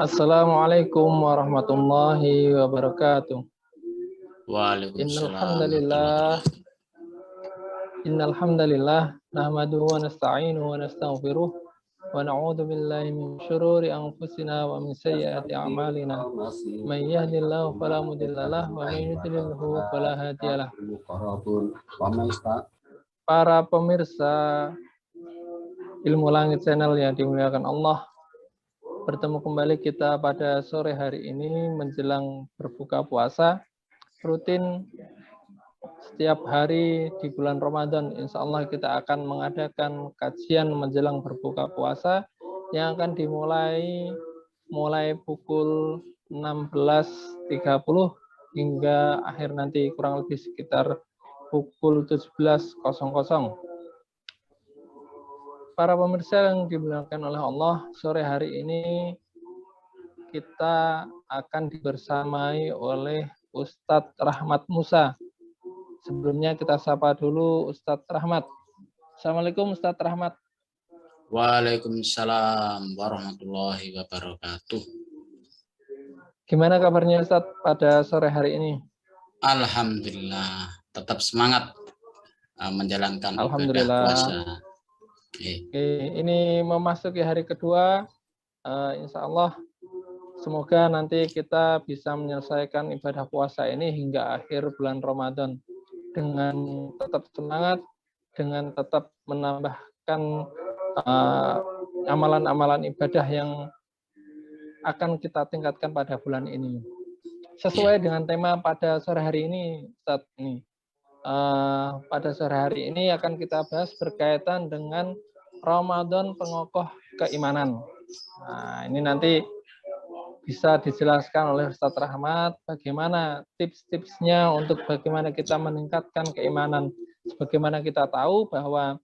Assalamualaikum warahmatullahi wabarakatuh. Innal Waalaikumsalam warahmatullahi hamdalillah, wabarakatuh. innal hamdalillah nahmaduhu wa nasta'inuhu wa nastaghfiruh wa na'udzu billahi min syururi anfusina wa min sayyiati a'malina. May yahdihillahu fala mudhillalah wa may yudlilhu fala hadiyalah. Para pemirsa Ilmu Langit Channel yang dimuliakan Allah, bertemu kembali kita pada sore hari ini menjelang berbuka puasa. Rutin setiap hari di bulan Ramadan, insya Allah kita akan mengadakan kajian menjelang berbuka puasa yang akan mulai pukul 16.30 hingga akhir nanti kurang lebih sekitar pukul 17.00. Para pemirsa yang dimuliakan oleh Allah, sore hari ini kita akan dibersamai oleh Ustadz Rahmat Musa. Sebelumnya kita sapa dulu Ustadz Rahmat. Assalamualaikum Ustadz Rahmat. Waalaikumsalam warahmatullahi wabarakatuh. Gimana kabarnya Ustadz pada sore hari ini? Alhamdulillah, tetap semangat menjalankan ibadah puasa. Oke, ini memasuki hari kedua, insya Allah semoga nanti kita bisa menyelesaikan ibadah puasa ini hingga akhir bulan Ramadan dengan tetap semangat, dengan tetap menambahkan amalan-amalan ibadah yang akan kita tingkatkan pada bulan ini. Sesuai dengan tema pada sore hari ini, Ustadz, pada sore hari ini akan kita bahas berkaitan dengan Ramadan pengokoh keimanan. Nah, ini nanti bisa dijelaskan oleh Ustadz Rahmat bagaimana tips-tipsnya untuk bagaimana kita meningkatkan keimanan. Sebagaimana kita tahu bahwa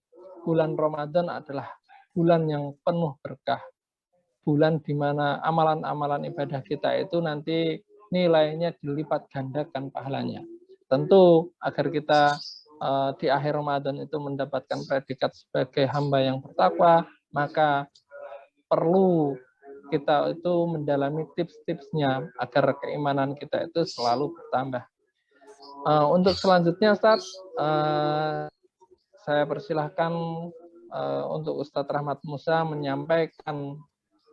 bulan Ramadan adalah bulan yang penuh berkah. Bulan di mana amalan-amalan ibadah kita itu nanti nilainya dilipat gandakan pahalanya. Tentu agar kita di akhir Ramadan itu mendapatkan predikat sebagai hamba yang bertakwa, maka perlu kita itu mendalami tips-tipsnya agar keimanan kita itu selalu bertambah. Untuk selanjutnya, Ustaz, saya persilahkan untuk Ustadz Rahmat Musa menyampaikan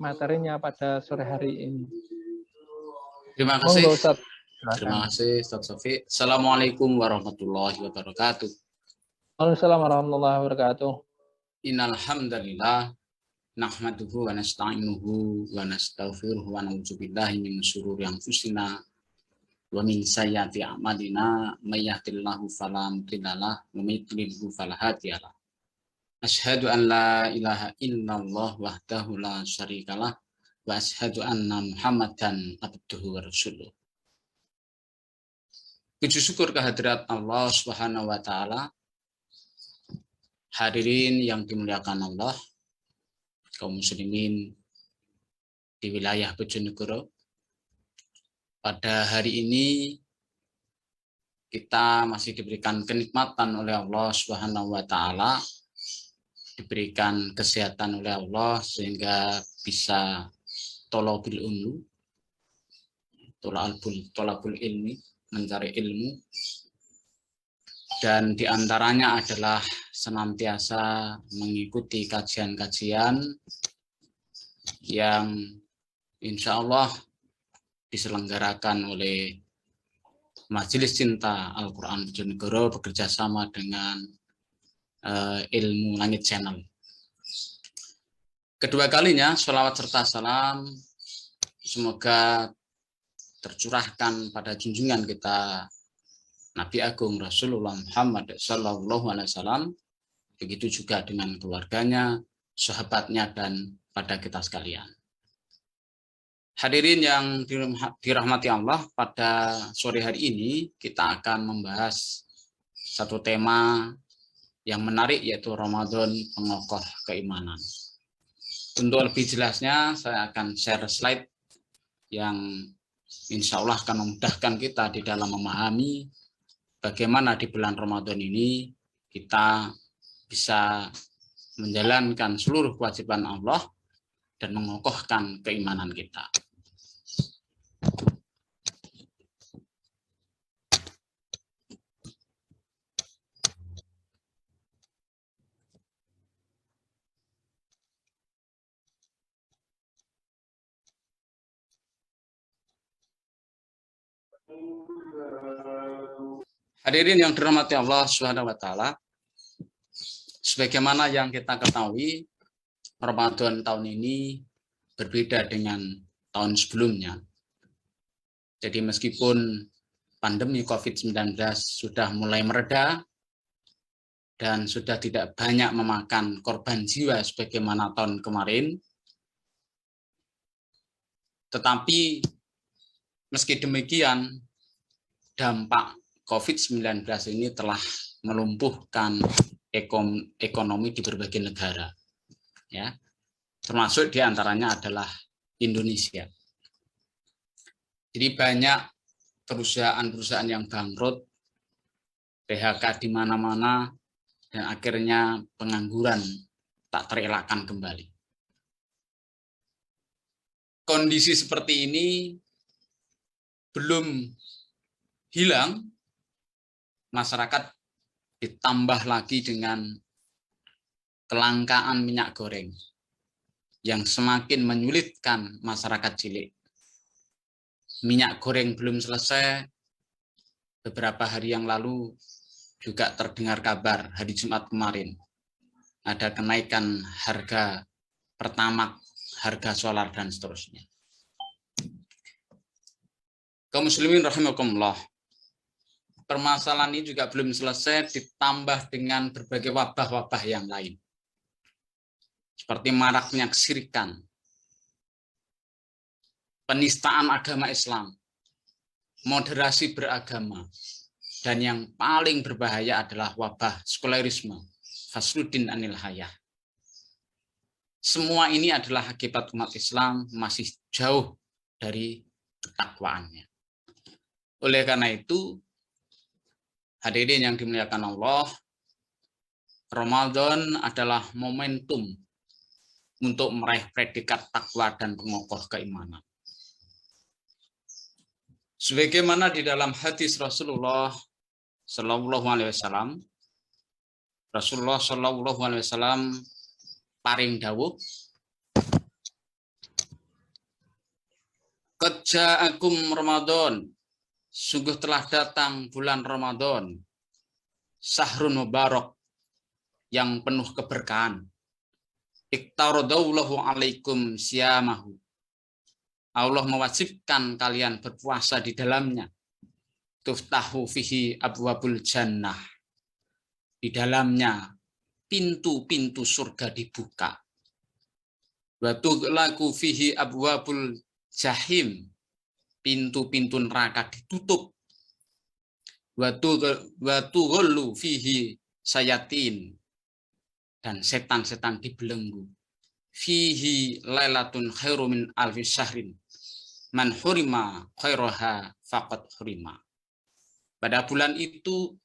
materinya pada sore hari ini. Terima kasih. Monggo, Ustadz. Terima kasih Ustaz Sofi. Assalamualaikum warahmatullahi wabarakatuh. Waalaikumsalam warahmatullahi wabarakatuh. Innal hamdalillah nahmaduhu wa nasta'inuhu wa nastaghfiruhu wa na'udzu billahi min syururi anfusina wa min sayyiati a'malina may yahdihillahu fala mudhillalah wa may yudlilhu fala hadiyalah. Asyhadu an la ilaha illallah wahdahu la syarikalah wa asyhadu anna Muhammadan abduhu wa rasuluh. Puji syukur kehadirat Allah Subhanahu wa taala. Hadirin yang dimuliakan Allah, kaum muslimin di wilayah Bojonegoro. Pada hari ini kita masih diberikan kenikmatan oleh Allah Subhanahu wa taala, diberikan kesehatan oleh Allah sehingga bisa tolabul ilmu, tolabul ilmi, mencari ilmu, dan diantaranya adalah senantiasa mengikuti kajian-kajian yang insya Allah diselenggarakan oleh Majelis Cinta Al-Quran Bojonegoro bekerjasama dengan Ilmu Langit Channel. Kedua kalinya sholawat serta salam semoga tercurahkan pada junjungan kita Nabi Agung Rasulullah Muhammad Sallallahu Alaihi Wasallam, begitu juga dengan keluarganya, sahabatnya, dan pada kita sekalian. Hadirin yang dirahmati Allah, pada sore hari ini kita akan membahas satu tema yang menarik, yaitu Ramadan pengokoh keimanan. Untuk lebih jelasnya saya akan share slide yang insya Allah akan memudahkan kita di dalam memahami bagaimana di bulan Ramadan ini kita bisa menjalankan seluruh kewajiban Allah dan mengokohkan keimanan kita. Hadirin yang dirahmati Allah Subhanahu wa taala, sebagaimana yang kita ketahui, Ramadan tahun ini berbeda dengan tahun sebelumnya. Jadi meskipun pandemi COVID-19 sudah mulai mereda dan sudah tidak banyak memakan korban jiwa sebagaimana tahun kemarin, tetapi meski demikian dampak COVID-19 ini telah melumpuhkan ekonomi di berbagai negara, ya, termasuk diantaranya adalah Indonesia. Jadi banyak perusahaan-perusahaan yang bangkrut, PHK di mana-mana, dan akhirnya pengangguran tak terelakkan kembali. Kondisi seperti ini belum hilang, masyarakat ditambah lagi dengan kelangkaan minyak goreng yang semakin menyulitkan masyarakat cilik. Minyak goreng belum selesai, beberapa hari yang lalu juga terdengar kabar hari Jumat kemarin ada kenaikan harga Pertamax, harga solar, dan seterusnya. Kaum muslimin rahimakumullah, permasalahan ini juga belum selesai, ditambah dengan berbagai wabah-wabah yang lain. Seperti maraknya kesyirikan, penistaan agama Islam, moderasi beragama, dan yang paling berbahaya adalah wabah sekularisme, fasluddin anil hayah. Semua ini adalah akibat umat Islam masih jauh dari ketakwaannya. Oleh karena itu, hadirin yang dimuliakan Allah, Ramadan adalah momentum untuk meraih predikat takwa dan pengokoh keimanan. Sebagaimana di dalam hadis Rasulullah Shallallahu Alaihi Wasallam, Rasulullah Shallallahu Alaihi Wasallam paring dawuh, qad ja'akum Ramadan, sungguh telah datang bulan Ramadan, sahrun mubarak, yang penuh keberkahan. Iktaradallahu alaikum siyamahu, Allah mewajibkan kalian berpuasa di dalamnya. Tuftahu fihi abwabul jannah, di dalamnya pintu-pintu surga dibuka. Wa tughlaqu fihi abwabul jahim, pintu-pintu neraka ditutup. Wa tughallu fihi sayatin, dan setan-setan dibelenggu. Fihi lailatun khairu min alfi syahrin, man hurima khairaha faqad hurima. Pada bulan itu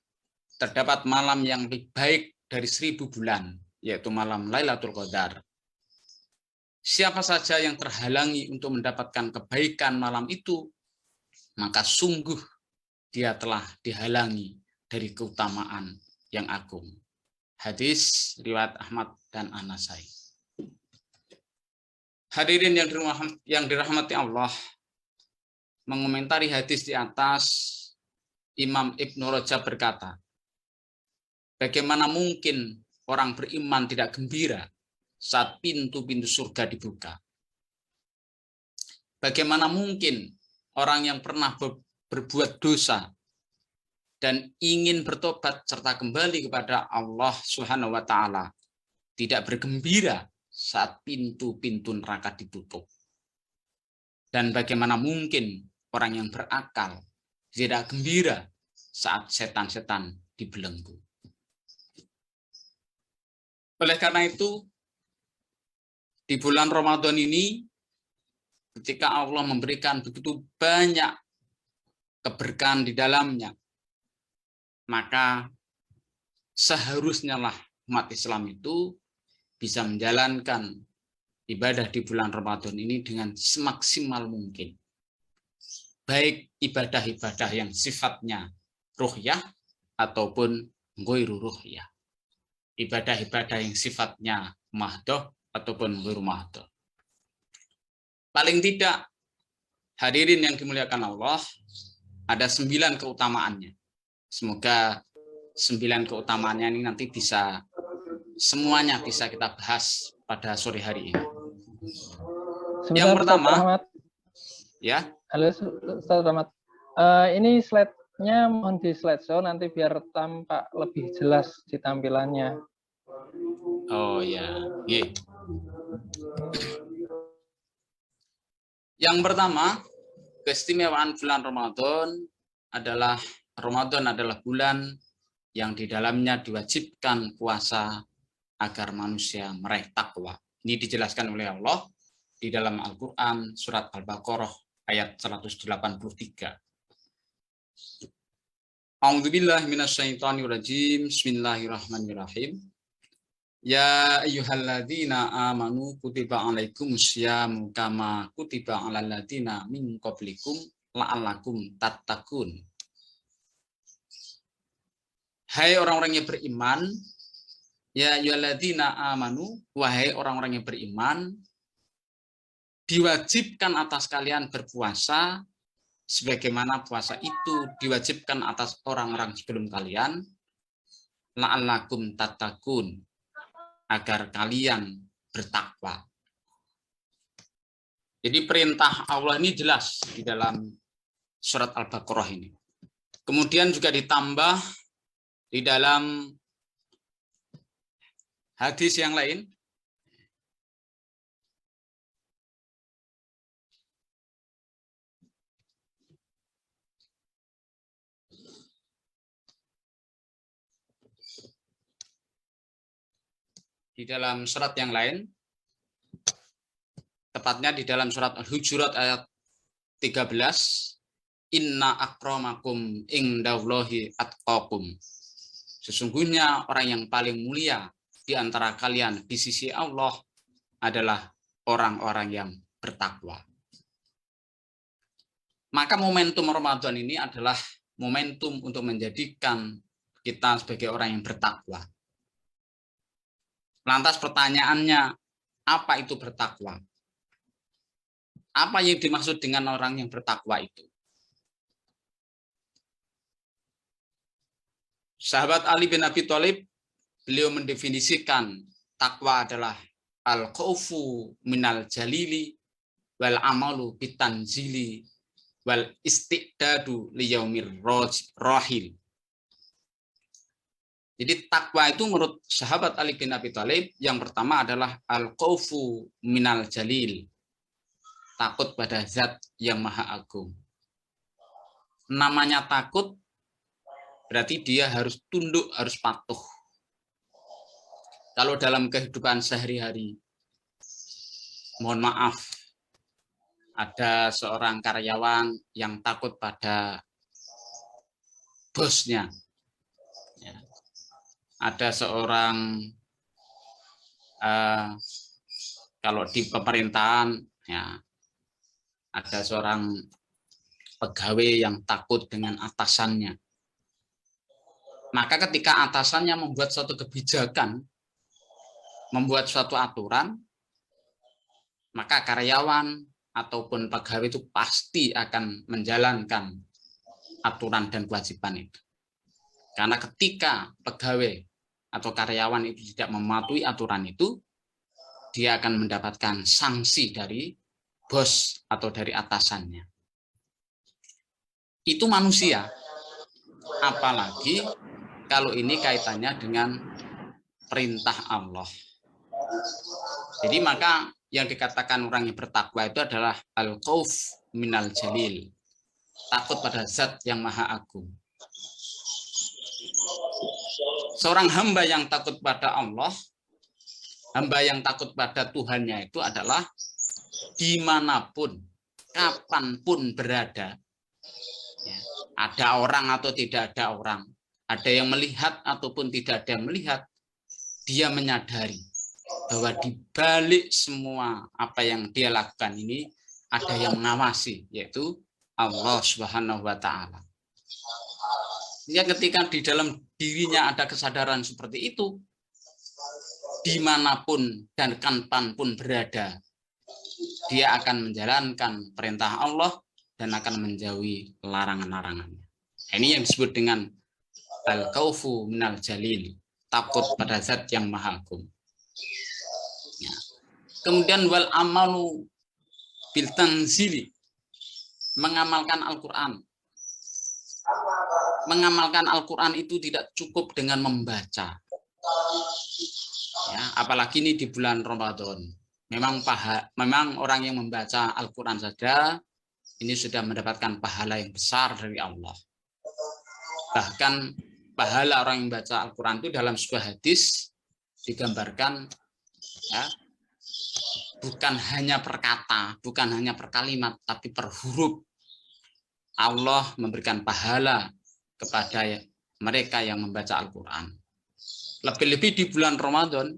terdapat malam yang lebih baik dari 1000 bulan, yaitu malam Lailatul Qadar. Siapa saja yang terhalangi untuk mendapatkan kebaikan malam itu, maka sungguh dia telah dihalangi dari keutamaan yang agung. Hadis riwayat Ahmad dan An-Nasai. Hadirin yang dirahmati Allah, mengomentari hadis di atas, Imam Ibnu Rajab berkata, bagaimana mungkin orang beriman tidak gembira saat pintu-pintu surga dibuka? Bagaimana mungkin orang yang pernah berbuat dosa dan ingin bertobat serta kembali kepada Allah Subhanahu wa taala tidak bergembira saat pintu-pintu neraka ditutup? Dan bagaimana mungkin orang yang berakal tidak gembira saat setan-setan dibelenggu? Oleh karena itu, di bulan Ramadan ini, ketika Allah memberikan begitu banyak keberkahan di dalamnya, maka seharusnya lah umat Islam itu bisa menjalankan ibadah di bulan Ramadan ini dengan semaksimal mungkin. Baik ibadah-ibadah yang sifatnya ruhyah ataupun ghairu ruhyah. Ibadah-ibadah yang sifatnya mahdoh ataupun ghairu mahdoh. Paling tidak, hadirin yang dimuliakan Allah, ada 9 keutamaannya. Semoga 9 keutamaannya ini nanti semuanya bisa kita bahas pada sore hari ini. Sebentar, Yang pertama, Ustaz Rahmat. Ya. Halo Ustaz Rahmat. Ini slide-nya mohon di slideshow nanti biar tampak lebih jelas di tampilannya. Oh ya, yeah. Yang pertama, keistimewaan bulan Ramadan adalah bulan yang di dalamnya diwajibkan puasa agar manusia meraih takwa. Ini dijelaskan oleh Allah di dalam Al-Quran surat Al-Baqarah ayat 183. A'udzubillahi minasyaitonirrajim. Bismillahirrahmanirrahim. Ya ayyuhalladzina amanu kutiba alaikumusyamu kama kutiba alal ladzina min qablikum la'allakum tattaqun. Hai orang-orang yang beriman, ya ayyuhalladzina amanu, wahai orang-orang yang beriman, diwajibkan atas kalian berpuasa sebagaimana puasa itu diwajibkan atas orang-orang sebelum kalian, la'allakum tattaqun, agar kalian bertakwa. Jadi perintah Allah ini jelas di dalam surat Al-Baqarah ini. Kemudian juga ditambah di dalam hadis yang lain. Di dalam surat yang lain, tepatnya di dalam surat Al-Hujurat ayat 13, inna akramakum indallahi atqakum. Sesungguhnya orang yang paling mulia di antara kalian di sisi Allah adalah orang-orang yang bertakwa. Maka momentum Ramadan ini adalah momentum untuk menjadikan kita sebagai orang yang bertakwa. Lantas pertanyaannya, apa itu bertakwa? Apa yang dimaksud dengan orang yang bertakwa itu? Sahabat Ali bin Abi Thalib, beliau mendefinisikan takwa adalah al-khaufu minal jalili wal amalu bitanzili wal istiqdadu liyaumir rahil. Jadi takwa itu menurut sahabat Ali bin Abi Thalib yang pertama adalah al-khaufu minal jalil. Takut pada zat yang maha agung. Namanya takut berarti dia harus tunduk, harus patuh. Kalau dalam kehidupan sehari-hari, mohon maaf, ada seorang karyawan yang takut pada bosnya. Ada seorang kalau di pemerintahan ya ada seorang pegawai yang takut dengan atasannya. Maka ketika atasannya membuat suatu kebijakan, membuat suatu aturan, maka karyawan ataupun pegawai itu pasti akan menjalankan aturan dan kewajiban itu. Karena ketika pegawai atau karyawan itu tidak mematuhi aturan itu, dia akan mendapatkan sanksi dari bos atau dari atasannya. Itu manusia. Apalagi kalau ini kaitannya dengan perintah Allah. Jadi maka yang dikatakan orang yang bertakwa itu adalah al-khauf minal jalil. Takut pada zat yang maha agung. Seorang hamba yang takut pada Allah, hamba yang takut pada Tuhannya itu adalah dimanapun, kapanpun berada. Ya, ada orang atau tidak ada orang, ada yang melihat ataupun tidak ada yang melihat, dia menyadari bahwa di balik semua apa yang dia lakukan ini ada yang mengawasi, yaitu Allah Subhanahu wa Ta'ala. Ya, ketika di dalam dirinya ada kesadaran seperti itu, dimanapun dan kapanpun berada, dia akan menjalankan perintah Allah dan akan menjauhi larangan-larangannya. Ini yang disebut dengan al-khaufu minal jalil, takut pada zat yang maha agung. Ya. Kemudian wal amalu bil tanzili, mengamalkan Al-Quran. Mengamalkan Al-Quran itu tidak cukup dengan membaca. Ya, apalagi ini di bulan Ramadan. Memang orang yang membaca Al-Quran saja ini sudah mendapatkan pahala yang besar dari Allah. Bahkan pahala orang yang membaca Al-Quran itu dalam sebuah hadis digambarkan, ya, bukan hanya per kata, bukan hanya per kalimat, tapi per huruf. Allah memberikan pahala kepada mereka yang membaca Al-Quran. Lebih-lebih di bulan Ramadan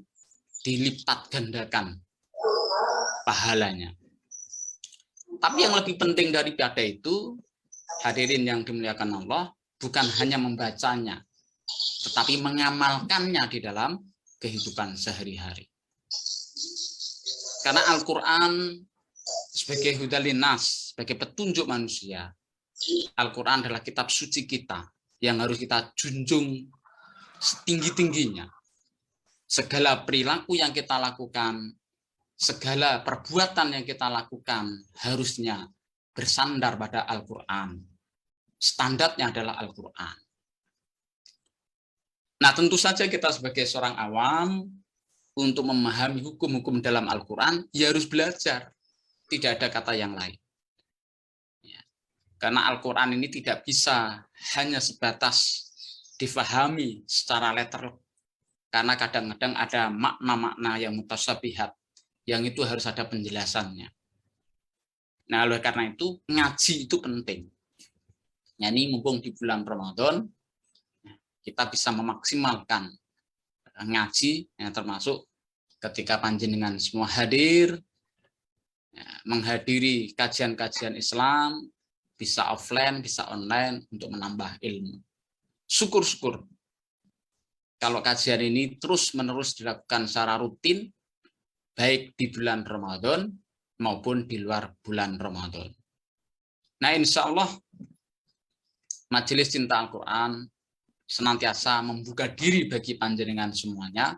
dilipat gandakan pahalanya. Tapi yang lebih penting daripada itu, hadirin yang dimuliakan Allah, bukan hanya membacanya, tetapi mengamalkannya di dalam kehidupan sehari-hari. Karena Al-Quran sebagai hudalin nas, sebagai petunjuk manusia, Al-Quran adalah kitab suci kita yang harus kita junjung setinggi-tingginya. Segala perilaku yang kita lakukan, segala perbuatan yang kita lakukan harusnya bersandar pada Al-Quran. Standarnya adalah Al-Quran. Nah, tentu saja kita sebagai seorang awam untuk memahami hukum-hukum dalam Al-Quran, ya harus belajar. Tidak ada kata yang lain. Karena Al-Quran ini tidak bisa hanya sebatas difahami secara letter. Karena kadang-kadang ada makna-makna yang mutasyabihat, yang itu harus ada penjelasannya. Nah, oleh karena itu, ngaji itu penting. Ya, ini mumpung di bulan Ramadan, kita bisa memaksimalkan ngaji, yang termasuk ketika panjenengan semua hadir, ya, menghadiri kajian-kajian Islam, bisa offline, bisa online untuk menambah ilmu. Syukur-syukur kalau kajian ini terus-menerus dilakukan secara rutin, baik di bulan Ramadan maupun di luar bulan Ramadan. Nah, insya Allah Majelis Cinta Al-Quran senantiasa membuka diri bagi panjenengan semuanya,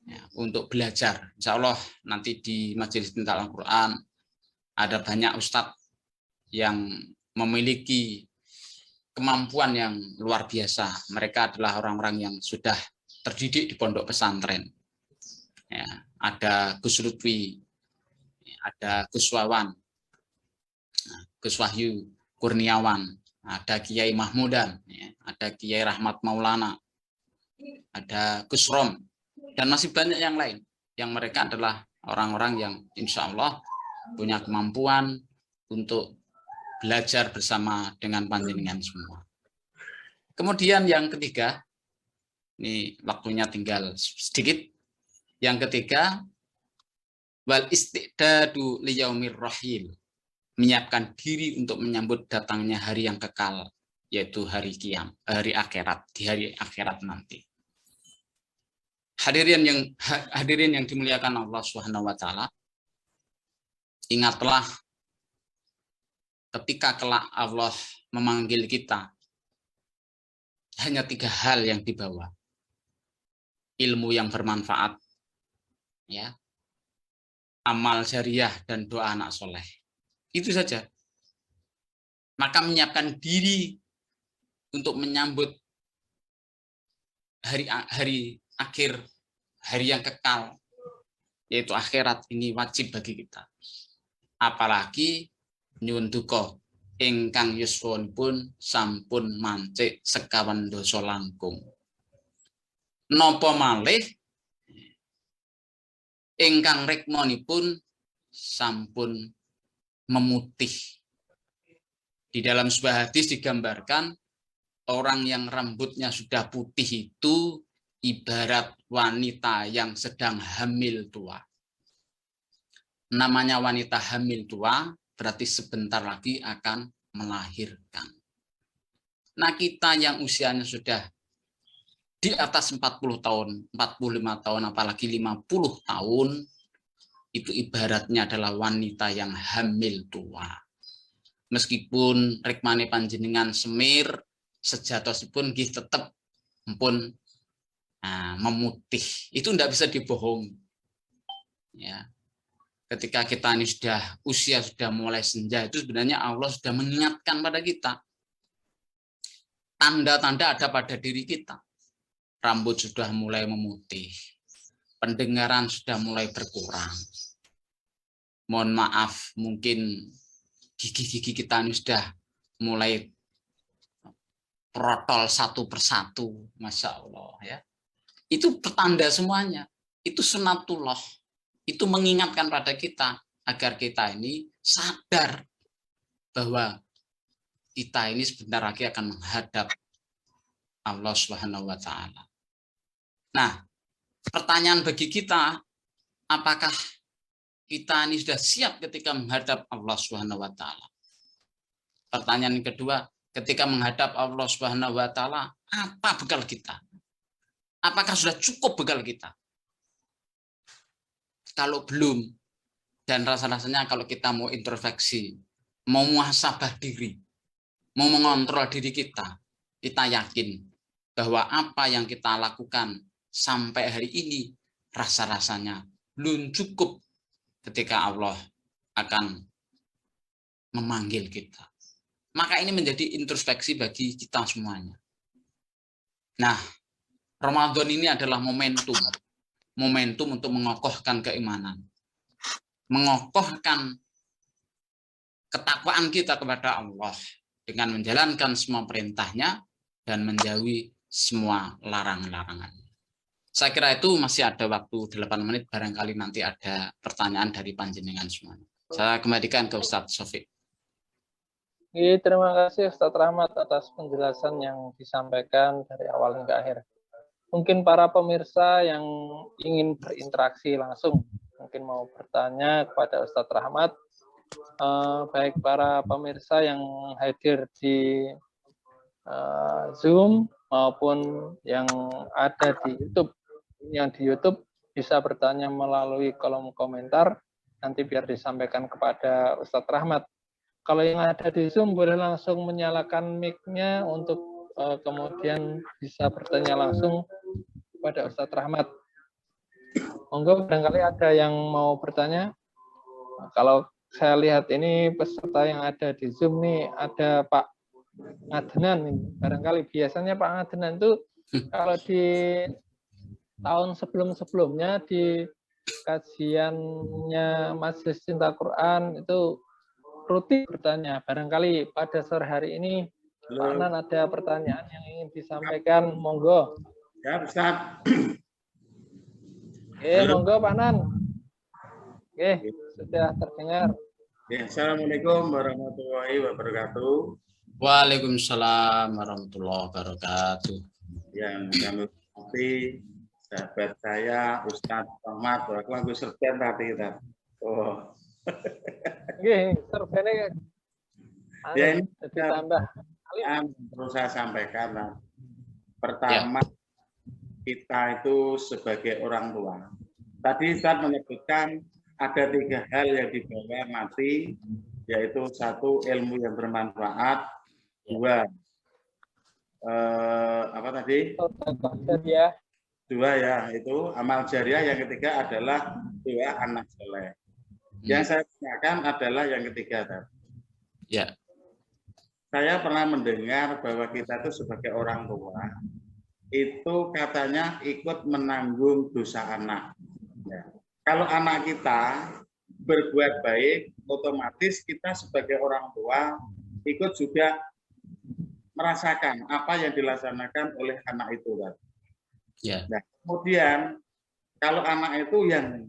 ya, untuk belajar. Insya Allah nanti di Majelis Cinta Al-Quran ada banyak ustadz yang memiliki kemampuan yang luar biasa. Mereka adalah orang-orang yang sudah terdidik di pondok pesantren. Ya, ada Gus Lutfi, ada Gus Wawan, Gus Wahyu Kurniawan, ada Kiai Mahmudan, ya, ada Kiai Rahmat Maulana, ada Gus Rom, dan masih banyak yang lain. Yang mereka adalah orang-orang yang insya Allah punya kemampuan untuk belajar bersama dengan panjenengan semua. Kemudian yang ketiga, ini waktunya tinggal sedikit. Yang ketiga, wal istiqdadu liyaumir rahil, menyiapkan diri untuk menyambut datangnya hari yang kekal, yaitu hari kiam, hari akhirat, di hari akhirat nanti. Hadirin yang dimuliakan Allah Subhanahu wa Ta'ala, ingatlah ketika kelak Allah memanggil kita, hanya 3 hal yang dibawa. Ilmu yang bermanfaat, ya, amal jariah, dan doa anak soleh. Itu saja. Maka menyiapkan diri untuk menyambut hari akhir, hari yang kekal, yaitu akhirat, ini wajib bagi kita. Apalagi nyuwun duka ingkang yuswanipun sampun mancik sekawan dosa langkung. Napa malih ingkang rikmanipun sampun memutih. Di dalam sebuah hadis digambarkan orang yang rambutnya sudah putih itu ibarat wanita yang sedang hamil tua. Namanya wanita hamil tua berarti sebentar lagi akan melahirkan. Nah, kita yang usianya sudah di atas 40 tahun, 45 tahun, apalagi 50 tahun, itu ibaratnya adalah wanita yang hamil tua. Meskipun rikmane panjenengan semir, sejatosipun nggih tetep pun memutih. Itu tidak bisa dibohongi. Ya. Ketika kita ini usia sudah mulai senja, itu sebenarnya Allah sudah mengingatkan pada kita. Tanda-tanda ada pada diri kita. Rambut sudah mulai memutih. Pendengaran sudah mulai berkurang. Mohon maaf, mungkin gigi-gigi kita ini sudah mulai protol satu persatu. Masya Allah. Ya. Itu petanda semuanya. Itu sunatullah. Itu mengingatkan pada kita agar kita ini sadar bahwa kita ini sebentar lagi akan menghadap Allah Subhanahu wa taala. Nah, pertanyaan bagi kita, apakah kita ini sudah siap ketika menghadap Allah Subhanahu wa taala? Pertanyaan yang kedua, ketika menghadap Allah Subhanahu wa taala, apa bekal kita? Apakah sudah cukup bekal kita? Kalau belum, dan rasa-rasanya kalau kita mau introspeksi, mau muhasabah diri, mau mengontrol diri kita yakin bahwa apa yang kita lakukan sampai hari ini rasa-rasanya belum cukup ketika Allah akan memanggil kita. Maka ini menjadi introspeksi bagi kita semuanya. Nah, Ramadan ini adalah momentum untuk mengokohkan keimanan, mengokohkan ketakwaan kita kepada Allah dengan menjalankan semua perintahnya dan menjauhi semua larangan-larangan. Saya kira itu masih ada waktu 8 menit, barangkali nanti ada pertanyaan dari panjenengan semuanya. Saya kembalikan ke Ustadz Sofiq. Terima kasih Ustadz Rahmat atas penjelasan yang disampaikan dari awal hingga akhir. Mungkin para pemirsa yang ingin berinteraksi langsung, mungkin mau bertanya kepada Ustadz Rahmat, baik para pemirsa yang hadir di Zoom maupun yang ada di YouTube. Yang di YouTube bisa bertanya melalui kolom komentar, nanti biar disampaikan kepada Ustadz Rahmat. Kalau yang ada di Zoom boleh langsung menyalakan mic-nya untuk kemudian bisa bertanya langsung kepada Ustadz Rahmat. Monggo, barangkali ada yang mau bertanya. Kalau saya lihat ini peserta yang ada di Zoom nih, ada Pak Adnan nih. Barangkali biasanya Pak Adnan itu kalau di tahun sebelum-sebelumnya di kajiannya Majelis Cinta Quran itu rutin bertanya. Barangkali pada sore hari ini Pak Nan ada pertanyaan yang ingin disampaikan, monggo. Ya, Ustaz. Monggo Pak Nan. Sudah terdengar. Assalamualaikum warahmatullahi wabarakatuh. Waalaikumsalam warahmatullahi wabarakatuh. Yang kami hormati sahabat saya Ustadz Rahmat, aku serban tadi kita. Oh. Serbannya Ya, ini ditambah. perlu saya sampaikan. Pertama, kita itu sebagai orang tua. Tadi Ustadz menyebutkan ada 3 hal yang dibawa mati, yaitu 1, ilmu yang bermanfaat, 2, apa tadi? 2 ya, itu amal jariah, yang ketiga adalah 2 anak soleh. Yang saya tanyakan adalah yang ketiga tadi. Ya. Saya pernah mendengar bahwa kita itu sebagai orang tua itu katanya ikut menanggung dosa anak. Ya. Kalau anak kita berbuat baik, otomatis kita sebagai orang tua ikut juga merasakan apa yang dilaksanakan oleh anak itu kan. Ya. Nah, kemudian kalau anak itu yang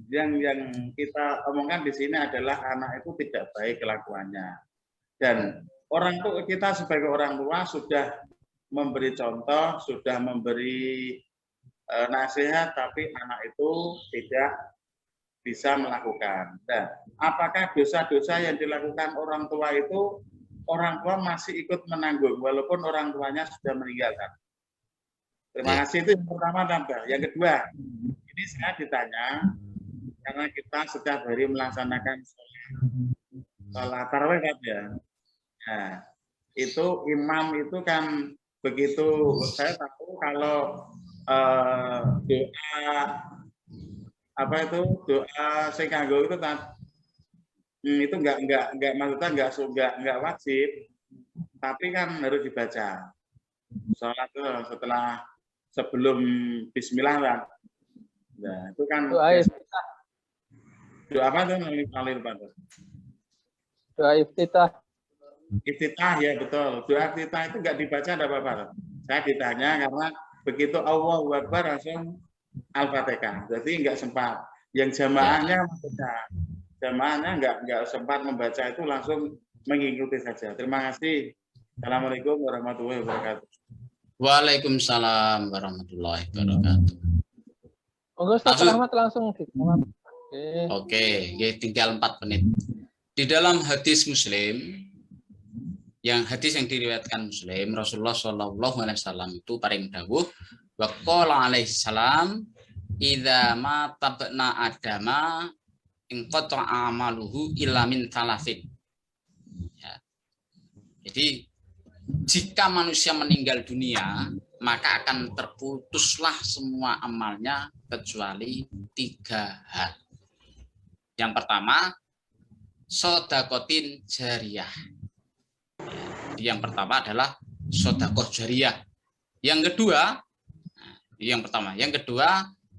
kita omongkan di sini adalah anak itu tidak baik kelakuannya. Dan orang tua kita sebagai orang tua sudah memberi contoh, sudah memberi nasihat tapi anak itu tidak bisa melakukan. Dan apakah dosa-dosa yang dilakukan orang tua itu orang tua masih ikut menanggung walaupun orang tuanya sudah meninggalkan? Terima kasih, itu yang pertama, Tante. Yang kedua, ini saya ditanya karena kita setiap hari melaksanakan sholat tarawih kan ya. Nah, itu imam itu kan begitu, saya tahu kalau doa apa itu doa sing kanggo itu kan itu enggak maksudnya enggak wajib, tapi kan harus dibaca. Sholat itu setelah sebelum bismillah kan. Nah, itu kan Doa iftitah. doa apa tuh paling lupa tuh? Doa iftitah. Iftitah ya betul. Doa iftitah itu enggak dibaca enggak apa-apa. Saya ditanya karena begitu Allahu Akbar langsung Al-Fatihah. Jadi enggak sempat. Yang jamaahnya membaca. Jamaahnya enggak sempat membaca, itu langsung mengikuti saja. Terima kasih. Assalamualaikum warahmatullahi wabarakatuh. Waalaikumsalam warahmatullahi wabarakatuh. Monggo Ustaz Rahmat langsung dijawab. Oke, tinggal 4 menit. Di dalam hadis Muslim, hadis yang diriwayatkan Muslim, Rasulullah Shallallahu Alaihi Wasallam itu paring dawuh, wa qala alaihi salam, idza ma tabna adama in qata'a amaluhu illa min thalathin. Ya. Jadi jika manusia meninggal dunia, maka akan terputuslah semua amalnya kecuali 3 hal. Yang pertama, sodakotin jariyah. Yang pertama adalah sodakoh jariyah. Yang kedua,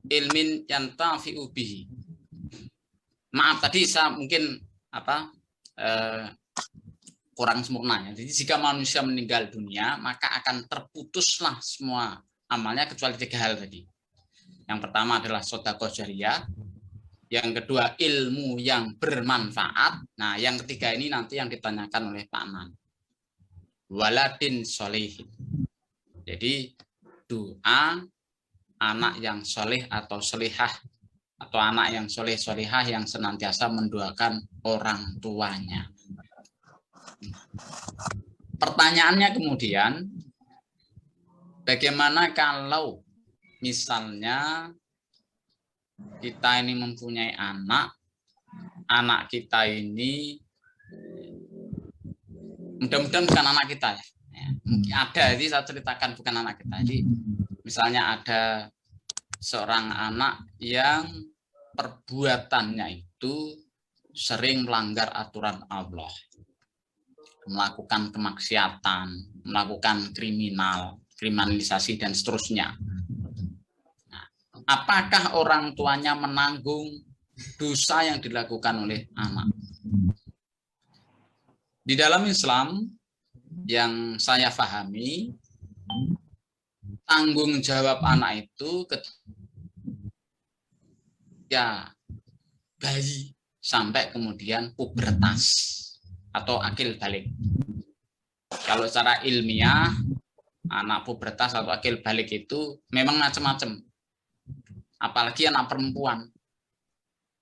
ilmin yantafi'u bihi. Maaf tadi saya mungkin kurang sempurna. Jadi jika manusia meninggal dunia, maka akan terputuslah semua amalnya kecuali 3 hal tadi. Yang pertama adalah sodakoh jariyah. Yang kedua, ilmu yang bermanfaat. Nah, yang ketiga ini nanti yang ditanyakan oleh Pak Anan. Waladin sholihin. Jadi doa anak yang soleh atau solihah, atau anak yang soleh solihah yang senantiasa mendoakan orang tuanya. Pertanyaannya kemudian, bagaimana kalau misalnya kita ini mempunyai anak kita ini mudah-mudahan bukan anak kita ya. Mungkin ada, jadi saya ceritakan bukan anak kita. Jadi misalnya ada seorang anak yang perbuatannya itu sering melanggar aturan Allah, melakukan kemaksiatan, melakukan kriminalisasi dan seterusnya. Nah, apakah orang tuanya menanggung dosa yang dilakukan oleh anak? Di dalam Islam yang saya pahami, tanggung jawab anak itu ketika bayi sampai kemudian pubertas atau akil balik. Kalau secara ilmiah, anak pubertas atau akil balik itu memang macam-macam. Apalagi anak perempuan.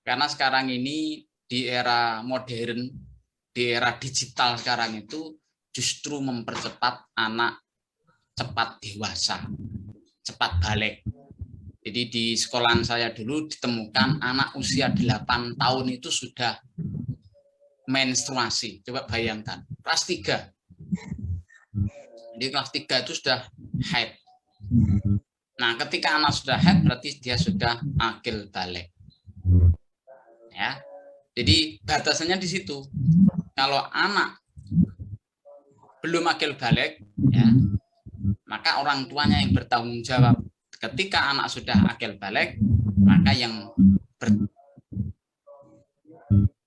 Karena sekarang ini di era modern, di era digital sekarang itu justru mempercepat anak cepat dewasa, cepat balik. Jadi di sekolahan saya dulu ditemukan anak usia 8 tahun itu sudah menstruasi. Coba bayangkan, kelas 3. Jadi kelas 3 itu sudah haid. Nah, ketika anak sudah haid berarti dia sudah akil balik. Ya. Jadi batasannya di situ. Kalau anak belum akil balik, ya, maka orang tuanya yang bertanggung jawab. Ketika anak sudah akil balik, maka yang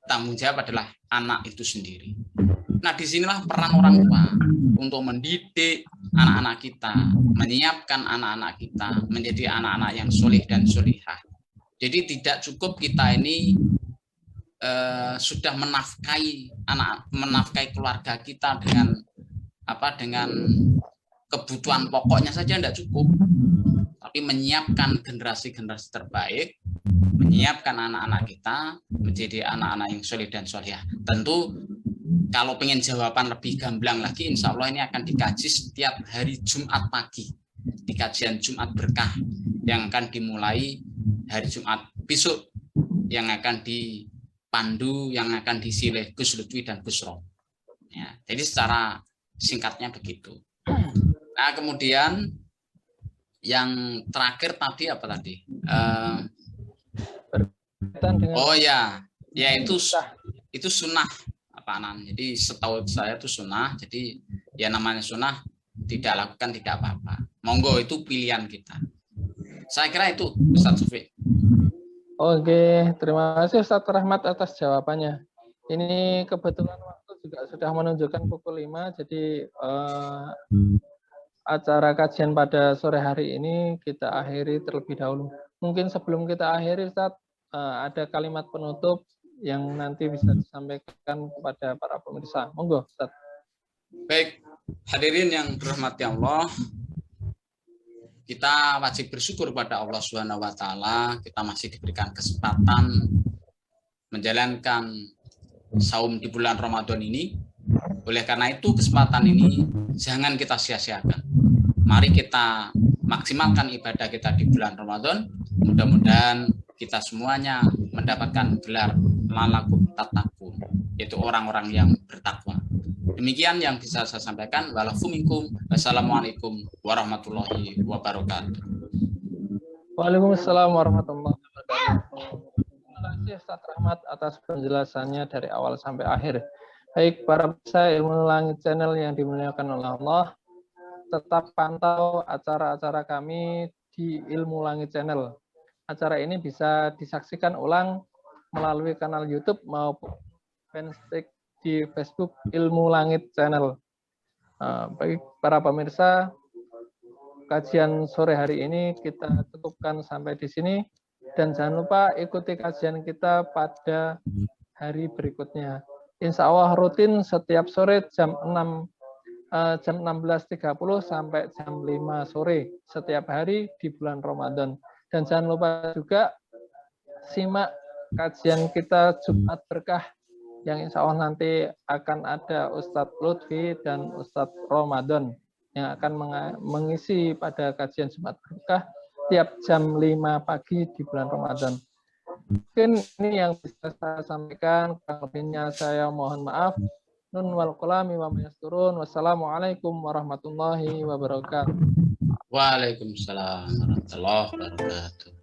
bertanggung jawab adalah anak itu sendiri. Nah, disinilah peran orang tua untuk mendidik anak-anak kita, menyiapkan anak-anak kita menjadi anak-anak yang soleh dan solihah. Jadi tidak cukup kita ini sudah menafkahi keluarga kita dengan kebutuhan pokoknya saja, tidak cukup. tapi menyiapkan generasi-generasi terbaik, menyiapkan anak-anak kita menjadi anak-anak yang soleh dan solehah. Tentu kalau pengen jawaban lebih gamblang lagi, insya Allah ini akan dikaji setiap hari Jumat pagi di kajian Jumat Berkah yang akan dimulai hari Jumat besok, yang akan dipandu, yang akan disilih Gus Lutfi dan Gus Rom. Ya, jadi secara singkatnya begitu. Nah, kemudian yang terakhir tadi apa tadi? Oh ya, ya itu sunnah apa Anan. Jadi setahu saya itu sunnah. Jadi ya namanya sunnah, tidak lakukan tidak apa-apa. Monggo, itu pilihan kita. Saya kira itu Ustaz Sufi. Oke, terima kasih Ustaz Rahmat atas jawabannya. Ini kebetulan waktu juga sudah menunjukkan pukul 5, jadi acara kajian pada sore hari ini kita akhiri terlebih dahulu. Mungkin sebelum kita akhiri, Ustaz, ada kalimat penutup yang nanti bisa disampaikan kepada para pemirsa. Monggo, Ustaz. Baik, hadirin yang dirahmati Allah, kita wajib bersyukur pada Allah Subhanahu wa taala, kita masih diberikan kesempatan menjalankan saum di bulan Ramadan ini. Oleh karena itu, kesempatan ini jangan kita sia-siakan. Mari kita maksimalkan ibadah kita di bulan Ramadan. Mudah-mudahan kita semuanya mendapatkan gelar lalakum tattaqun, yaitu orang-orang yang bertakwa. Demikian yang bisa saya sampaikan. Wassalamualaikum warahmatullahi wabarakatuh. Waalaikumsalam warahmatullahi wabarakatuh. Terima kasih Ustaz Rahmat atas penjelasannya dari awal sampai akhir. Baik, para pemirsa Ilmu Langit Channel yang dimuliakan oleh Allah, tetap pantau acara-acara kami di Ilmu Langit Channel. Acara ini bisa disaksikan ulang melalui kanal YouTube maupun fanspage di Facebook Ilmu Langit Channel. Bagi para pemirsa, kajian sore hari ini kita cukupkan sampai di sini, dan jangan lupa ikuti kajian kita pada hari berikutnya. Insya Allah rutin setiap sore jam 16.30 sampai jam 5 sore setiap hari di bulan Ramadan. Dan jangan lupa juga simak kajian kita Jumat Berkah yang insya Allah nanti akan ada Ustadz Lutfi dan Ustadz Ramadan yang akan mengisi pada kajian Jumat Berkah tiap jam 5 pagi di bulan Ramadan. Mungkin ini yang bisa saya sampaikan, kurang lebihnya saya mohon maaf. Nun wal qalami wa mayasturun. Wassalamualaikum warahmatullahi wabarakatuh. Waalaikumsalam warahmatullahi wabarakatuh.